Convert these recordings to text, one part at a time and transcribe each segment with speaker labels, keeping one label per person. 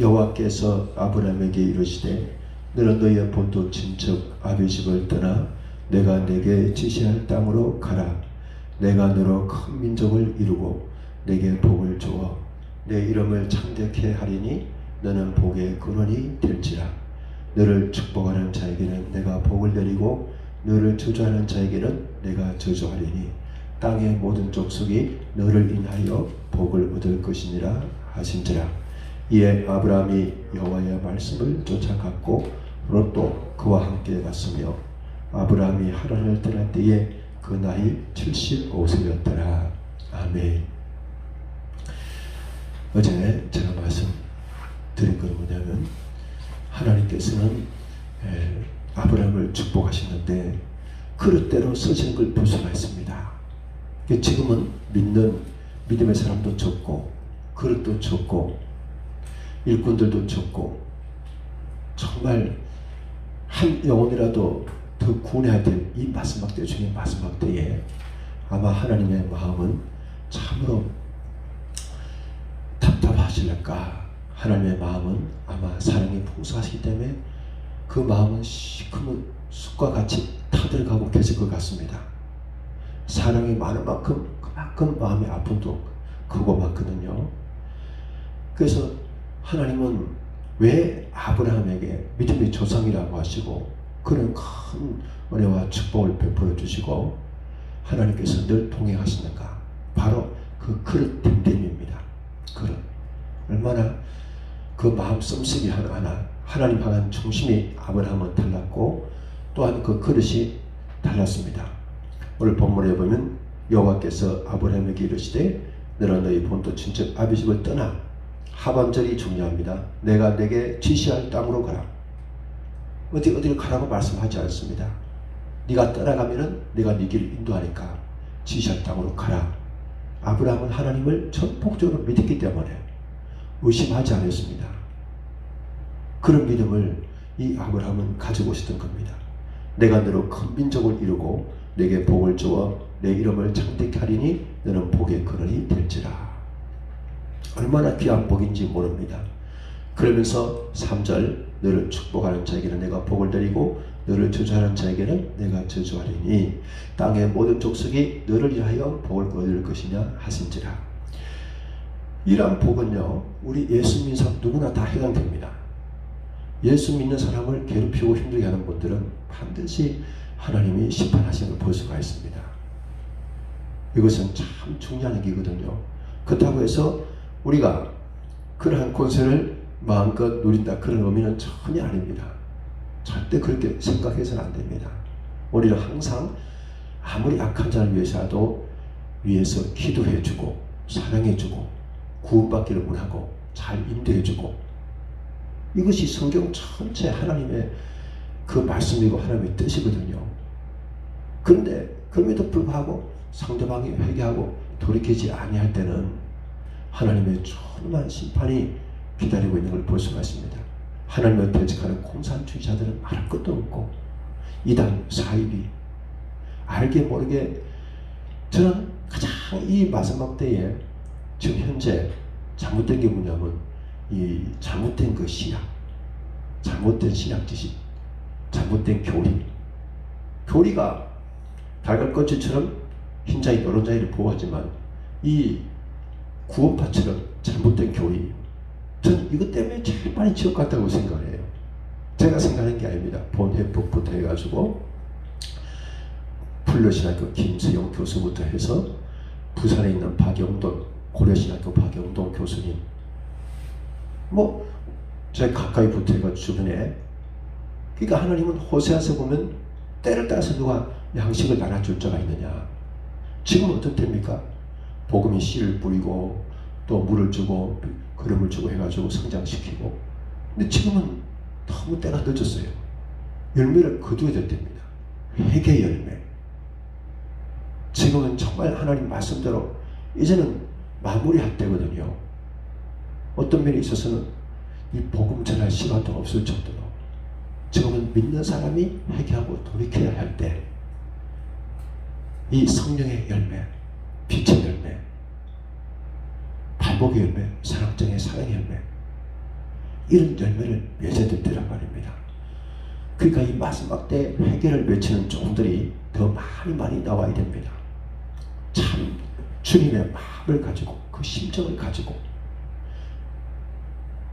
Speaker 1: 여호와께서 아브라함에게 이르시되 너는 너희의 본토 친척 아비집을 떠나 내가 내게 지시할 땅으로 가라. 내가 너로 큰 민족을 이루고 내게 복을 주어 내 이름을 창대케 하리니 너는 복의 근원이 될지라. 너를 축복하는 자에게는 내가 복을 내리고 너를 저주하는 자에게는 내가 저주하리니 땅의 모든 족속이 너를 인하여 복을 얻을 것이니라 하신지라. 이에 아브라함이 여호와의 말씀을 쫓아갔고 롯도 그와 함께 갔으며 아브라함이 하란을 떠날 때에 그 나이 75세였더라. 아멘. 어제 제가 말씀드린 건 뭐냐면 하나님께서는 아브라함을 축복하시는데 그릇대로 쓰시는 걸 볼 수가 있습니다. 지금은 믿음의 사람도 적고 그릇도 적고 일꾼들도 적고 정말 한 영혼이라도 더 구원해야 될 이 마지막 때 중에 마지막 때에 아마 하나님의 마음은 참으로 답답하실까. 하나님의 마음은 아마 사랑이 풍성하시기 때문에 그 마음은 시커먼 숲과 같이 타들어가고 계실 것 같습니다. 사랑이 많은 만큼 그만큼 마음의 아픔도 크고 많거든요. 그래서 하나님은 왜 아브라함에게 믿음의 조상이라고 하시고 그런 큰 은혜와 축복을 베풀어 주시고 하나님께서 늘 동행하시는가? 바로 그 그릇 됨됨입니다. 그릇. 얼마나 그 마음 씀씀이 하나하나 하나님 향한 중심이 아브라함은 달랐고 또한 그 그릇이 달랐습니다. 오늘 본문에 보면 여호와께서 아브라함에게 이르시되 너는 너희 본토 친척 아비집을 떠나 하반절이 중요합니다. 내가 내게 지시할 땅으로 가라. 어디를 가라고 말씀하지 않습니다. 네가 떠나가면은 내가 네 길을 인도하니까 지시할 땅으로 가라. 아브라함은 하나님을 전폭적으로 믿었기 때문에 의심하지 않았습니다. 그런 믿음을 이 아브라함은 가지고 있었던 겁니다. 내가 너로 큰 민족을 이루고 내게 복을 주어 내 이름을 창대케 하리니 너는 복의 근원이 될지라. 얼마나 귀한 복인지 모릅니다. 그러면서 3절 너를 축복하는 자에게는 내가 복을 드리고 너를 저주하는 자에게는 내가 저주하리니 땅의 모든 족속이 너를 위하여 복을 얻을 것이냐 하신지라. 이러한 복은요 우리 예수 믿는 사람 누구나 다 해당됩니다. 예수 믿는 사람을 괴롭히고 힘들게 하는 분들은 반드시 하나님이 심판하시는 걸 볼 수가 있습니다. 이것은 참 중요한 얘기거든요. 그렇다고 해서 우리가 그러한 권세를 마음껏 누린다 그런 의미는 전혀 아닙니다. 절대 그렇게 생각해서는 안 됩니다. 우리는 항상 아무리 악한 자를 위해서라도 위해서 기도해주고 사랑해주고 구원받기를 원하고 잘 인도해주고 이것이 성경 전체 하나님의 그 말씀이고 하나님의 뜻이거든요. 그런데 그럼에도 불구하고 상대방이 회개하고 돌이키지 아니할 때는 하나님의 천만 심판이 기다리고 있는 걸 볼 수가 있습니다. 하나님을 대적하는 공산주의자들은 말할 것도 없고 이단 사이비 알게 모르게 저는 가장 이 마지막 때에 지금 현재 잘못된 게 뭐냐면 이 잘못된 그 신약, 잘못된 신약 지식, 잘못된 교리가 달걀껍질처럼 흰자위 노른자위를 보호하지만 이 구원파처럼 잘못된 교리, 저는 이것 때문에 제일 많이 지옥 갔다고 생각해요. 제가 생각하는 게 아닙니다. 본회법부터 해가지고 풀려신학교 김수영 교수부터 해서 부산에 있는 박영돈 고려신학교 박영돈 교수님 제 가까이 붙어가 주변에 그러니까 하나님은 호세아서 보면 때를 따라서 누가 양식을 나눠줄 자가 있느냐. 지금은 어떤 때입니까? 복음이 씨를 뿌리고 또 물을 주고 그름을 주고 해가지고 성장시키고 근데 지금은 너무 때가 늦었어요. 열매를 거두어야 될 때입니다. 회개 열매. 지금은 정말 하나님 말씀대로 이제는 마무리할 때거든요. 어떤 면에 있어서는 이 복음 전할 시간도 없을 정도로 지금은 믿는 사람이 회개하고 돌이켜야 할 때 이 성령의 열매, 빛의 열매, 발복의 열매, 사랑정의 사랑의 열매 이런 열매를 맺어야 된다는 말입니다. 그러니까 이 마지막 때 회개를 외치는 종들이 더 많이 나와야 됩니다. 참 주님의 마음을 가지고 그 심정을 가지고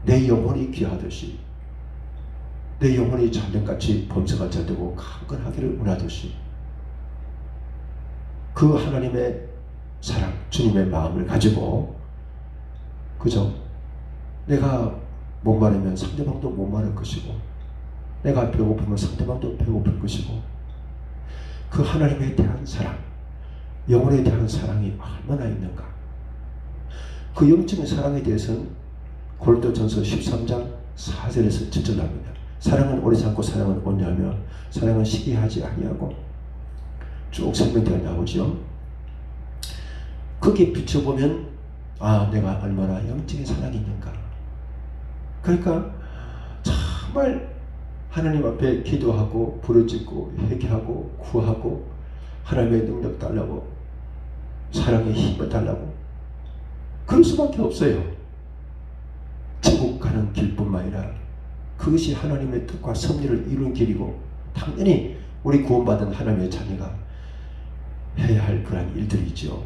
Speaker 1: 내 영혼이 귀하듯이 내 영혼이 자연같이 범사가 잘되고 강건하기를 원하듯이 그 하나님의 사랑, 주님의 마음을 가지고 그죠? 내가 목마르면 상대방도 목마를 것이고 내가 배고프면 상대방도 배고플 것이고 그 하나님에 대한 사랑, 영혼에 대한 사랑이 얼마나 있는가. 그 영적인 사랑에 대해서는 고린도전서 13장 4절에서 지적합니다. 사랑은 오래 참고 사랑은 온유하며 사랑은 시기하지 아니하고 쭉 설명되어 나오죠. 거기에 비춰보면 내가 얼마나 영적인 사랑이 있는가. 그러니까 정말 하나님 앞에 기도하고 부르짖고 회개하고 구하고 하나님의 능력 달라고 사랑의 힘을 달라고 그럴 수밖에 없어요. 천국 가는 길뿐만 아니라 그것이 하나님의 뜻과 섭리를 이룬 길이고 당연히 우리 구원받은 하나님의 자녀가 해야 할 그런 일들이죠.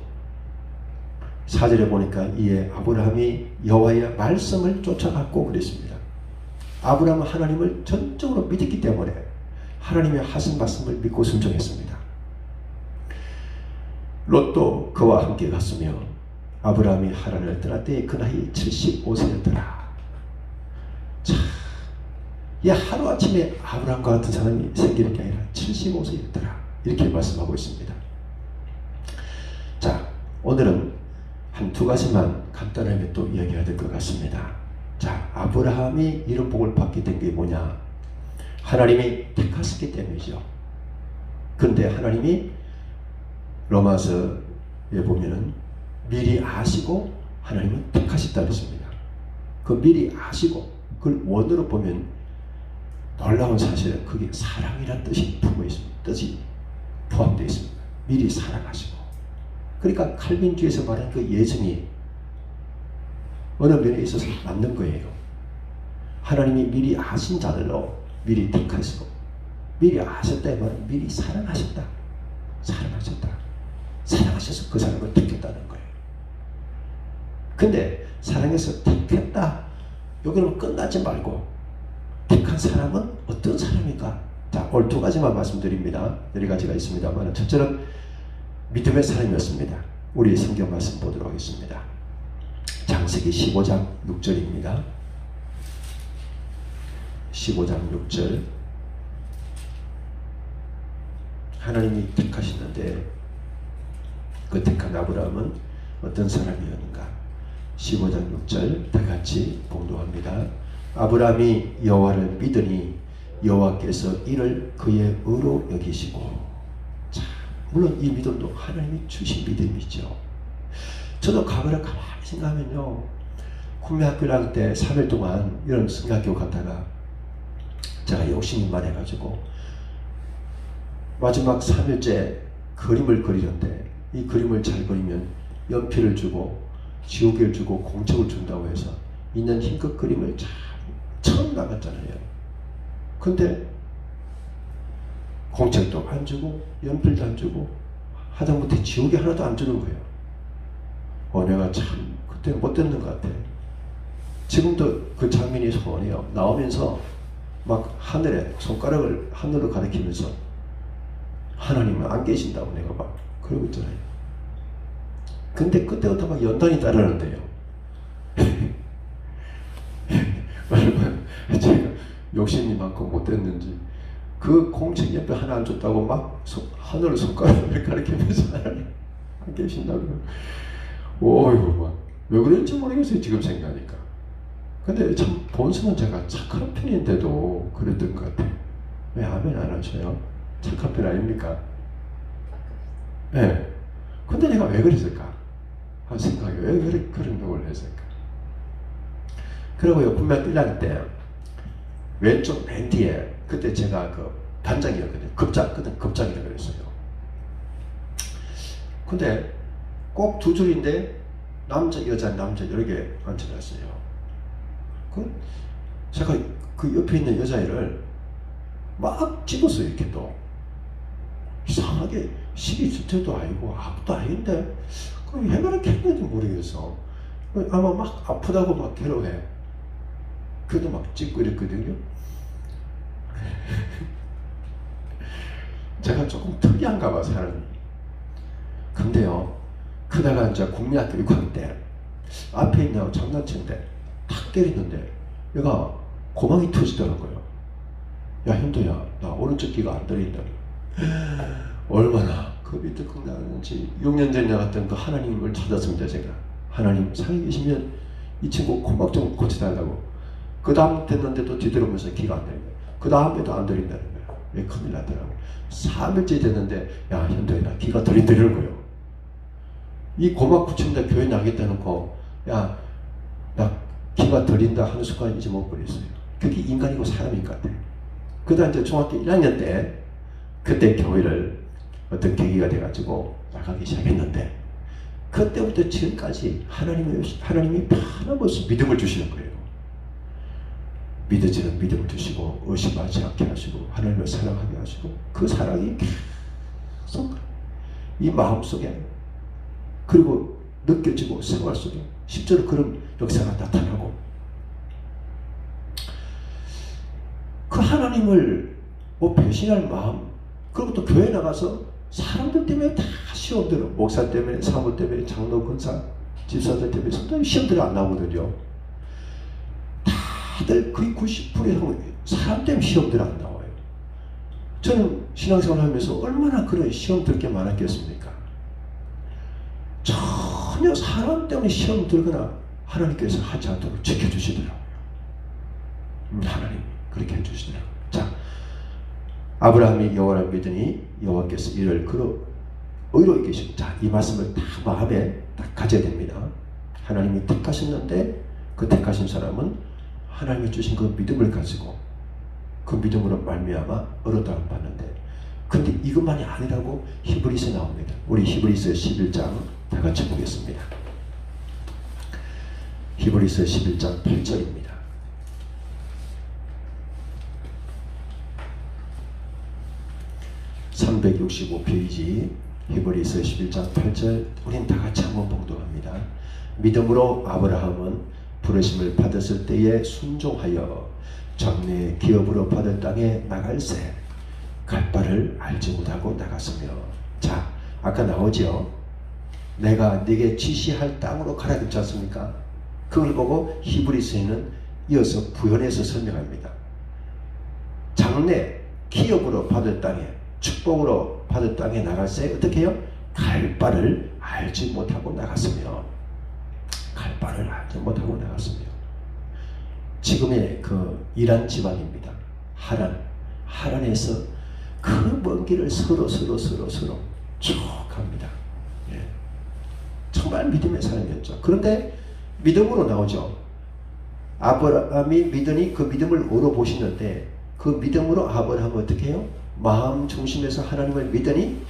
Speaker 1: 4절에 보니까 이에 아브라함이 여호와의 말씀을 쫓아갔고 그랬습니다. 아브라함은 하나님을 전적으로 믿었기 때문에 하나님의 하신 말씀을 믿고 순종했습니다. 롯도 그와 함께 갔으며 아브라함이 하란을 떠날 때에 그 나이 75세였더라. 자, 이 하루아침에 아브라함과 같은 사람이 생기는 게 아니라 75세였더라. 이렇게 말씀하고 있습니다. 자, 오늘은 한 두 가지만 간단하게 또 이야기해야 될 것 같습니다. 자, 아브라함이 이런 복을 받게 된 게 뭐냐? 하나님이 택하셨기 때문이죠. 그런데 하나님이 로마서에 보면은 미리 아시고 하나님은 택하셨다 그랬습니다. 그 미리 아시고 그걸 원어로 보면 놀라운 사실은 그게 사랑이라는 뜻이 품어 있습니다. 뜻이 포함되어 있습니다. 미리 사랑하시고. 그러니까 칼빈주의에서 말하는 그 예정이 어느 면에 있어서 맞는 거예요. 하나님이 미리 아신 자들로 미리 택하시고 미리 아셨다의 말은 미리 사랑하셨다. 사랑하셔서 그 사람을 택했다는 거예요. 근데 사랑해서 택했다. 여기는 끝나지 말고 택한 사람은 어떤 사람인가? 자, 오늘 두 가지만 말씀드립니다. 여러 가지가 있습니다만 첫째는 믿음의 사람이었습니다. 우리 성경 말씀 보도록 하겠습니다. 창세기 15장 6절입니다. 15장 6절 하나님이 택하시는데 그 택한 아브라함은 어떤 사람이었는가? 15장 6절 다같이 봉독합니다. 아브라함이 여호와를 믿으니 여호와께서 이를 그의 의로 여기시고. 자, 물론 이 믿음도 하나님이 주신 믿음이죠. 저도 가만히 생각하면요, 군매학교 다닐 때 3일 동안 이런 성경학교 갔다가 제가 욕심이 많아가지고 마지막 3일째 그림을 그리는데 이 그림을 잘 그리면 연필을 주고 지우개를 주고 공책을 준다고 해서 있는 힘껏 그림을 잘 처음 나갔잖아요. 근데 공책도 안 주고 연필도 안 주고 하다못해 지우개 하나도 안 주는 거예요. 내가 참 그때 못됐는 것 같아. 지금도 그 장면이 소원해요. 나오면서 막 하늘에 손가락을 하늘로 가리키면서 하나님은 안 계신다고 내가 막 그러고 있잖아요. 근데 그때부터 막 연단이 따르는데요. 얼마나 제가 욕심이 많고 못됐는지 그 공책 옆에 하나 안 줬다고 막 하늘로 손가락을 가리키면서 하나님 안 계신다고. 오이고 막 왜 그랬는지 모르겠어요. 지금 생각하니까. 근데 참 본성은 제가 착한 편인데도 그랬던 것 같아요. 왜 아멘 안 하셔요? 착한 편 아닙니까? 네. 근데 내가 왜 그랬을까? 한 생각이 왜 그런 걸 했을까? 그리고요, 분명 1학년 때 왼쪽 맨 뒤에 그때 제가 그 반장이었거든요. 급장이라고 그랬어요. 근데 꼭 두 줄인데 남자 여자 여러 개 앉혀놨어요. 그 제가 그 옆에 있는 여자애를 막 집었어요. 이렇게 또 이상하게 12주째도 아니고 아무도 아닌데 그럼 왜 그렇게 했는지 모르겠어. 아마 막 아프다고 막 괴로워해. 그래도 막 찍고 이랬거든요. 제가 조금 특이한가 봐, 사람이. 근데요, 그다가 이제 국민학교 6학년 때 앞에 있는 장난치는데 탁 때리는데 얘가 고망이 터지더라고요. 야, 현도야, 나 오른쪽 귀가 안 들린다. 얼마나 겁이 득 나는지. 6년 전에 나갔던 그 하나님을 찾았습니다. 제가 하나님 살아계시면 이 친구 고막 좀 고쳐달라고. 그 다음 됐는데도 뒤돌아보면서 귀가 안 들린다. 그 다음에도 안 들린다는 거예요. 왜 큰일 나더라고요. 3일째 됐는데 야, 현도야, 나 귀가 들린다는 거예요. 이 고막 붙인다 교회 나겠다는 거, 야, 나 귀가 들린다 하는 순간 잊어먹어버렸어요. 그게 인간이고 사람인 것 같아요. 그 다음 이제 중학교 1학년 때 그때 교회를 어떤 계기가 돼가지고 나가기 시작했는데 그때부터 지금까지 하나님이 변함없이 믿음을 주시는 거예요. 믿어지는 믿음을 주시고 의심하지 않게 하시고 하나님을 사랑하게 하시고 그 사랑이 계속 이 마음속에 그리고 느껴지고 생활 속에 실제로 그런 역사가 나타나고 그 하나님을 뭐 배신할 마음 그리고 또 교회 나가서 사람들 때문에 다 시험 들어. 목사 때문에, 사모 때문에, 장로, 권사, 집사들 때문에 상당히 시험들이 안 나오거든요. 다들 거의 90% 사람 때문에 시험들이 안 나와요. 저는 신앙생활 하면서 얼마나 그런 시험 들 게 많았겠습니까? 전혀 사람 때문에 시험 들거나 하나님께서 하지 않도록 지켜주시더라고요. 하나님이 그렇게 해주시더라고요. 자, 아브라함이 여호와를 믿으니 여호와께서 이를 그로 의로히 계시고, 자, 이 말씀을 다 마음에 딱 가져야 됩니다. 하나님이 택하셨는데 그 택하신 사람은 하나님이 주신 그 믿음을 가지고 그 믿음으로 말미암아 얻어담 받는데, 근데 이것만이 아니라고 히브리서에 나옵니다. 우리 히브리서 11장 다 같이 보겠습니다. 히브리서 11장 8절입니다. 365페이지 히브리서 11장 8절 우린 다 같이 한번 봉독합니다. 믿음으로 아브라함은 부르심을 받았을 때에 순종하여 장래의 기업으로 받을 땅에 나갈새 갈 바를 알지 못하고 나갔으며. 자, 아까 나오죠. 내가 네게 지시할 땅으로 가라 그랬지 않습니까? 그걸 보고 히브리서에는 이어서 부연해서 설명합니다. 장래 기업으로 받을 땅에 축복으로 받을 땅에 나갈새 어떻게 해요? 갈 바를 알지 못하고 나갔으며. 갈 바를 알지 못하고 나갔으며. 지금의 그 이란 지방입니다. 하란에서 그 먼 길을 서로 쭉 갑니다. 예. 정말 믿음의 사람이었죠. 그런데 믿음으로 나오죠. 아브라함이 믿으니 그 믿음을 오러보시는데 그 믿음으로 아브라함은 어떻게 해요? 마음 중심에서 하나님을 믿으니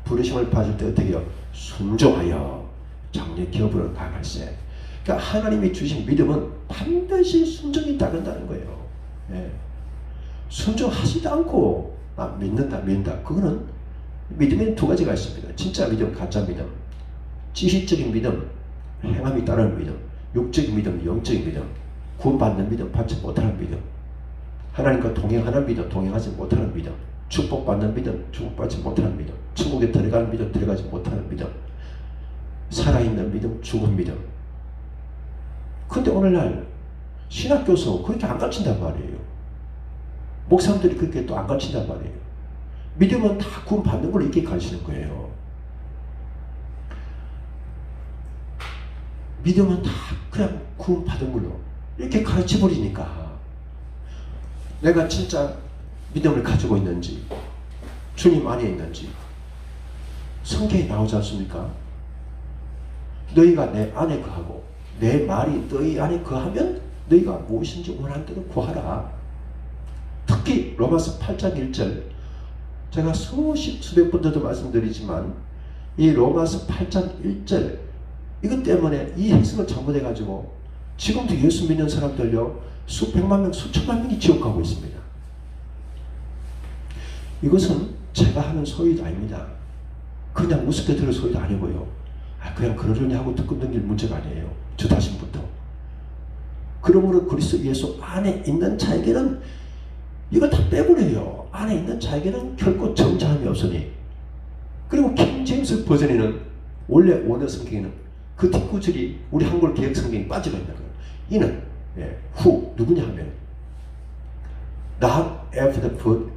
Speaker 1: 부르심을 받을 때 어떻게 해요? 순종하여 장래 기업으로 나갈새. 그러니까 하나님이 주신 믿음은 반드시 순종이 따른다는 거예요. 예. 순종하지도 않고 믿는다. 그거는 믿음에는 두 가지가 있습니다. 진짜 믿음, 가짜 믿음. 지식적인 믿음, 행함이 따르는 믿음. 육적인 믿음, 영적인 믿음. 구원받는 믿음, 받지 못하는 믿음. 하나님과 동행하는 믿음, 동행하지 못하는 믿음. 축복받는 믿음, 축복받지 못하는 믿음. 천국에 들어가는 믿음, 들어가지 못하는 믿음. 살아있는 믿음, 죽은 믿음. 근데 오늘날 신학교에서 그렇게 안 가르친단 말이에요. 목사님들이 그렇게 또 안 가르친단 말이에요. 믿음은 다 구원 받는 걸 이렇게 가르치는 거예요. 믿음은 다 그냥 구원 받은 걸로 이렇게 가르쳐 버리니까 내가 진짜 믿음을 가지고 있는지 주님 안에 있는지 성경에 나오지 않습니까? 너희가 내 안에 거하고 내 말이 너희 안에 거하면 너희가 무엇인지 원하는 대로 구하라. 특히 로마서 8장 1절, 제가 수백 번도 말씀드리지만 이 로마서 8장 1절 이것 때문에 이 해석을 잘못해가지고 지금도 예수 믿는 사람들요 수백만 명, 수천만 명이 지옥 가고 있습니다. 이것은 제가 하는 소리도 아닙니다. 그냥 우습게 들을 소리도 아니고요. 그냥 그러려니 하고 듣고 넘길 문제가 아니에요. 저 자신부터. 그러므로 그리스도 예수 안에 있는 자에게는 이거 다 빼버려요. 안에 있는 자에게는 결코 정죄함이 없으니. 그리고 킹 제임스 버전에는 원래 원어 성경에는 그 뒷구절이 우리 한글 개혁 성경에 빠져 있는 거예요. 이는 who 누구냐 하면 not after the foot,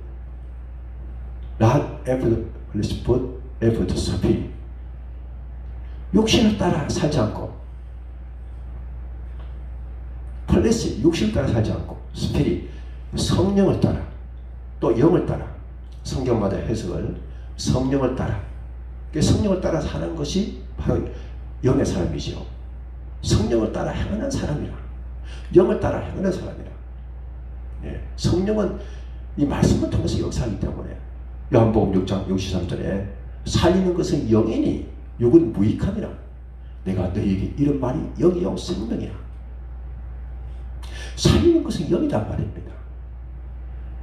Speaker 1: not after the flesh, but after the spirit. 육신을 따라 살지 않고, 플래시 육신을 따라 살지 않고, 스피릿 성령을 따라, 또 영을 따라, 성경마다 해석을 성령을 따라, 성령을 따라 사는 것이 바로 영의 사람이죠. 성령을 따라 행하는 사람이라, 영을 따라 행하는 사람이라. 성령은 이 말씀을 통해서 역사하기 때문에 요한복음 6장 63절에 살리는 것은 영이니 육은 무익함이라. 내가 너희에게 이런 말이 영이요 생명이라. 살리는 것은 영이란 말입니다.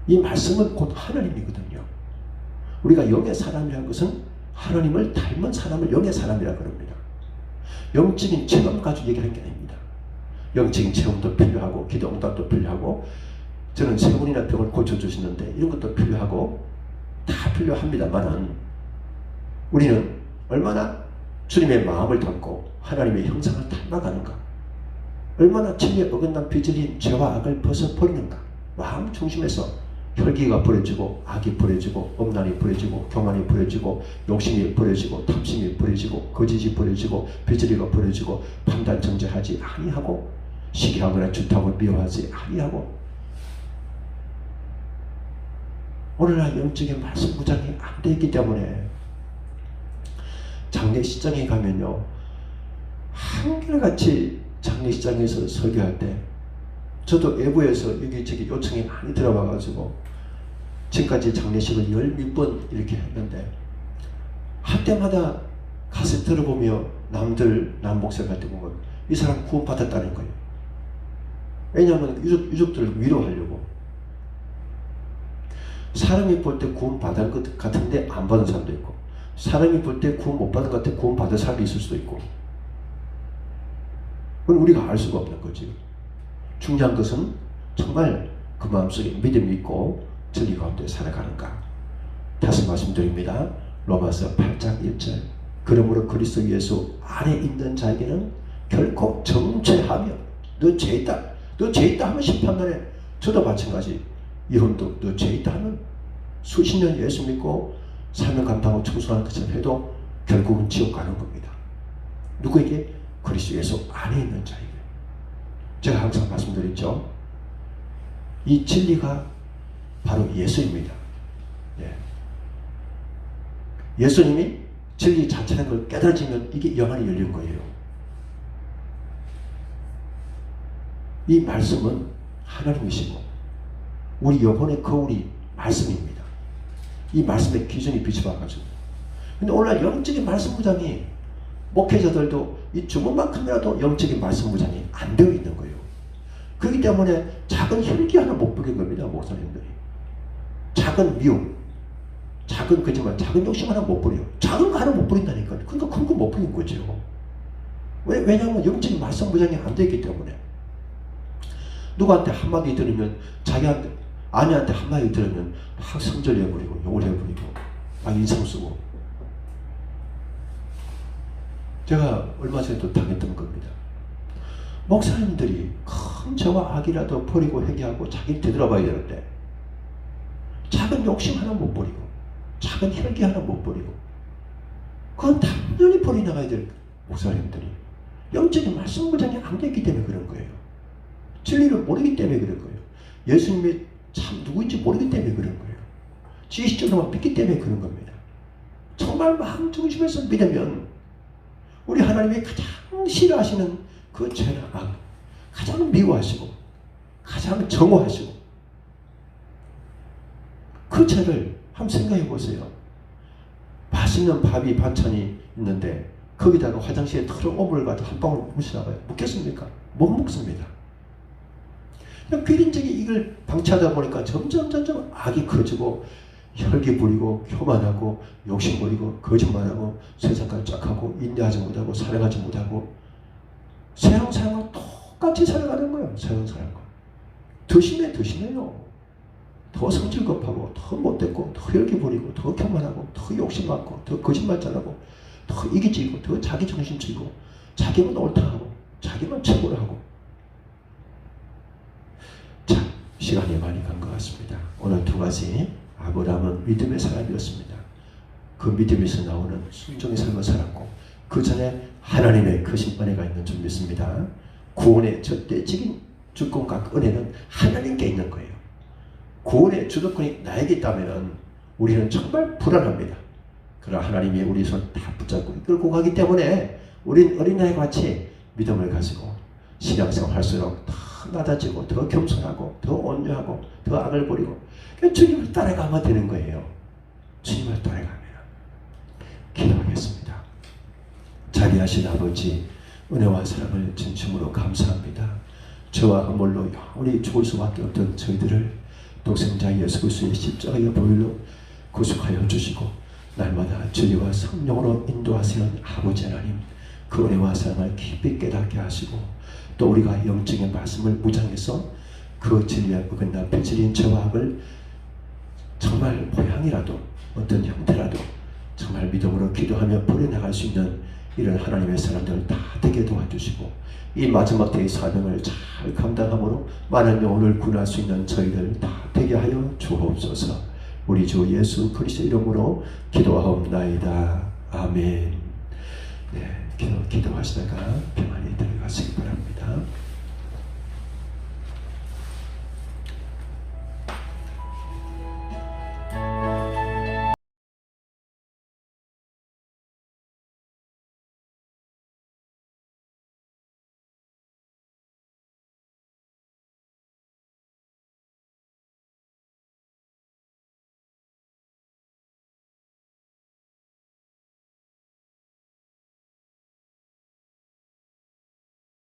Speaker 1: 이 말씀은 곧 하나님이거든요. 우리가 영의 사람이라는 것은 하나님을 닮은 사람을 영의 사람이라 그럽니다. 영적인 체험 가지고 얘기하는 게 아닙니다. 영적인 체험도 필요하고 기도 응답도 필요하고 저는 세군이나 병을 고쳐주시는데 이런 것도 필요하고 다 필요합니다만은 우리는 얼마나 주님의 마음을 담고 하나님의 형상을 닮아가는가, 얼마나 진리에 어긋난 비질인 죄와 악을 벗어버리는가. 마음 중심에서 혈기가 버려지고 악이 버려지고 엄란이 버려지고 교만이 버려지고 욕심이 버려지고 탐심이 버려지고 거짓이 버려지고 비질이가 버려지고 판단 정죄하지 아니하고 시기하거나 주탐을 미워하지 아니하고. 오늘날 영적인 말씀 무장이 안 되어 있기 때문에 장례식장에 가면요, 한결같이 장례식장에서 설교할 때 저도 외부에서 여기저기 요청이 많이 들어와가지고 지금까지 장례식을 10몇 번 이렇게 했는데 할 때마다 가서 들어보며 남 목사가 때 보면 이 사람 구원받았다는 거예요. 왜냐하면 유족들을 위로하려고. 사람이 볼 때 구원받은 것 같은데 안 받은 사람도 있고, 사람이 볼 때 구원 못 받은 것 같아 구원받은 사람이 있을 수도 있고, 그건 우리가 알 수가 없는 거지. 중요한 것은 정말 그 마음속에 믿음이 있고 진리 가운데 살아가는가. 다시 말씀드립니다. 로마서 8장 1절. 그러므로 그리스도 예수 안에 있는 자에게는 결코 정죄하며 너 죄 있다, 너 죄 있다 하면 심판날에 저도 마찬가지. 이혼도 너 죄 있다 하면 수십 년 예수 믿고 사명 감당하고 청소하는 것처럼 해도 결국은 지옥 가는 겁니다. 누구에게? 그리스도 예수 안에 있는 자에게. 제가 항상 말씀드렸죠. 이 진리가 바로 예수입니다. 예수님이 진리 자체라는 걸 깨달아지면 이게 영안이 열린 거예요. 이 말씀은 하나님이시고 우리 영혼의 거울이 말씀입니다. 이 말씀의 기준이 비춰봐가지고. 근데 오늘날 영적인 말씀 무장이 목회자들도 이 주문만큼이라도 영적인 말씀 무장이 안 되어 있는 거예요. 그렇기 때문에 작은 혈기 하나 못 부린 겁니다. 목사님들이. 작은 미움, 작은 거짓말, 작은 욕심 하나 못 부려요. 작은 거 하나 못 부린다니까. 그러니까 큰 거 못 부린 거죠. 왜냐하면 영적인 말씀 무장이 안 되기 때문에. 누구한테 한마디 들으면 자기한테 아내한테 한마디 들으면 막 성절해버리고 욕을 해버리고 막 인상 쓰고. 제가 얼마 전에도 당했던 겁니다. 목사님들이 큰 죄와 악이라도 버리고 회개하고 자기를 되돌아봐야 되는데 작은 욕심 하나 못 버리고 작은 혈기 하나 못 버리고 그건 당연히 버려나가야 될 목사님들이 영적인 말씀 무장이 안 됐기 때문에 그런 거예요. 진리를 모르기 때문에 그런 거예요. 예수님이 참 누구인지 모르기 때문에 그런 거예요. 지식적으로만 믿기 때문에 그런 겁니다. 정말 마음 중심에서 믿으면 우리 하나님이 가장 싫어하시는 그 죄나 악, 가장 미워하시고 가장 정오하시고 그 죄를 한번 생각해 보세요. 맛있는 밥이 반찬이 있는데 거기다가 화장실에 털어 오물을 가지고 한 방울 묻히나봐요. 묻겠습니까? 못 먹습니다. 귀린적이 이걸 방치하다 보니까 점점 악이 커지고 혈기 부리고 교만하고 욕심 부리고 거짓말하고 세상까지 짝하고 인내하지 못하고 사랑하지 못하고 세상 사람과 똑같이 살아가는 거예요. 세상 사람과 더 심해요. 더 성질 급하고 더 못됐고 더 혈기 부리고 더 교만하고 더 욕심 많고 더 거짓말 잘하고 더 이기적이고 더 자기 중심적이고 자기만 옳다하고 자기만 최고로 하고. 자, 시간이 많이 간 것 같습니다. 오늘 두 가지. 아브라함은 믿음의 사람이었습니다. 그 믿음에서 나오는 순종의 삶을 살았고 그 전에 하나님의 크신 은혜가 있는 줄 믿습니다. 구원의 절대적인 주권과 은혜는 하나님께 있는 거예요. 구원의 주도권이 나에게 있다면 우리는 정말 불안합니다. 그러나 하나님이 우리 손 다 붙잡고 이끌고 가기 때문에 우린 어린아이 같이 믿음을 가지고 신앙생활 할수록 더 낮아지고 더 겸손하고 더 온유하고 더 악을 버리고 주님을 따라가면 되는 거예요. 주님을 따라가면. 기도하겠습니다. 자비하신 아버지, 은혜와 사랑을 진심으로 감사합니다. 저와 허물로 영원히 죽을 수밖에 없던 저희들을 독생자 예수 그리스도의 십자가의 보혈로 구속하여 주시고 날마다 진리와 성령으로 인도하시는 아버지 하나님, 그 은혜와 사랑을 깊이 깨닫게 하시고 또 우리가 영적인 말씀을 무장해서 그 진리에 어긋난 배질인 저와 악을 정말 모양이라도 어떤 형태라도 정말 믿음으로 기도하며 버려나갈 수 있는 이런 하나님의 사람들 다 되게 도와주시고 이 마지막 때의 사명을 잘 감당함으로 많은 영혼을 구원할 수 있는 저희들 다 되게 하여 주옵소서. 우리 주 예수 그리스도 이름으로 기도하옵나이다. 아멘. 네, 기도하시다가 평안히 들어가시기 바랍니다.